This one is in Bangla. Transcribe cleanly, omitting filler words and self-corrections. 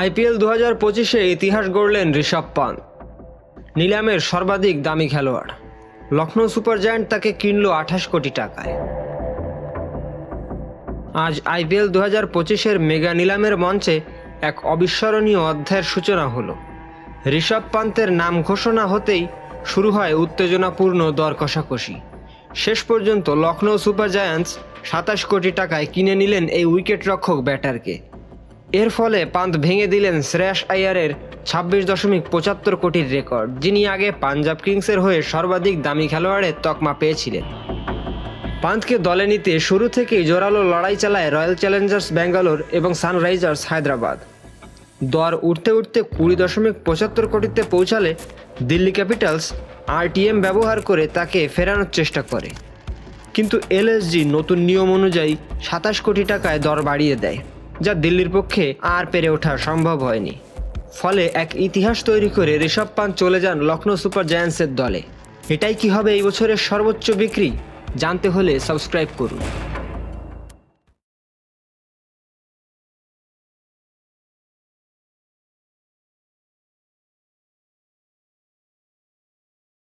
আইপিএল 2025-এ ইতিহাস গড়লেন ঋষভ পান্ত, নিলামের সর্বাধিক দামি খেলোয়াড়। লখনৌ সুপার জায়ান্ট তাকে কিনল 28 কোটি টাকায়। আজ আইপিএল 2025-এর মেগা নিলামের মঞ্চে এক অবিস্মরণীয় অধ্যায়ের সূচনা হলো। ঋষভ পান্তের নাম ঘোষণা হতেই শুরু হয় উত্তেজনাপূর্ণ দর কষাকষি। শেষ পর্যন্ত লখনৌ সুপার জায়ান্টস 27 কোটি টাকায় কিনে নিলেন এই উইকেটরক্ষক ব্যাটারকে। এর ফলে পান্ত ভেঙে দিলেন শ্রেয়াস আইয়ারের 26.75 কোটির রেকর্ড, যিনি আগে পাঞ্জাব কিংসের হয়ে সর্বাধিক দামি খেলোয়াড়ের তকমা পেয়েছিলেন। পান্তকে দলে নিতে শুরু থেকেই জোরালো লড়াই চালায় রয়্যাল চ্যালেঞ্জার্স ব্যাঙ্গালোর এবং সানরাইজার্স হায়দ্রাবাদ। দর উঠতে উঠতে 20.75 কোটিতে পৌঁছালে দিল্লি ক্যাপিটালস আরটিএম ব্যবহার করে তাকে ফেরানোর চেষ্টা করে, কিন্তু এলএসজি নতুন নিয়ম অনুযায়ী 27 কোটি টাকায় দর বাড়িয়ে দেয়, যা দিল্লির পক্ষে আর পেরে ওঠা সম্ভব হয়নি। ফলে এক ইতিহাস তৈরি করে ঋষভ পান্ত চলে যান লখনৌ সুপার জায়ান্টসের দলে। এটাই কি হবে এই বছরের সর্বোচ্চ বিক্রি? জানতে হলে সাবস্ক্রাইব করুন।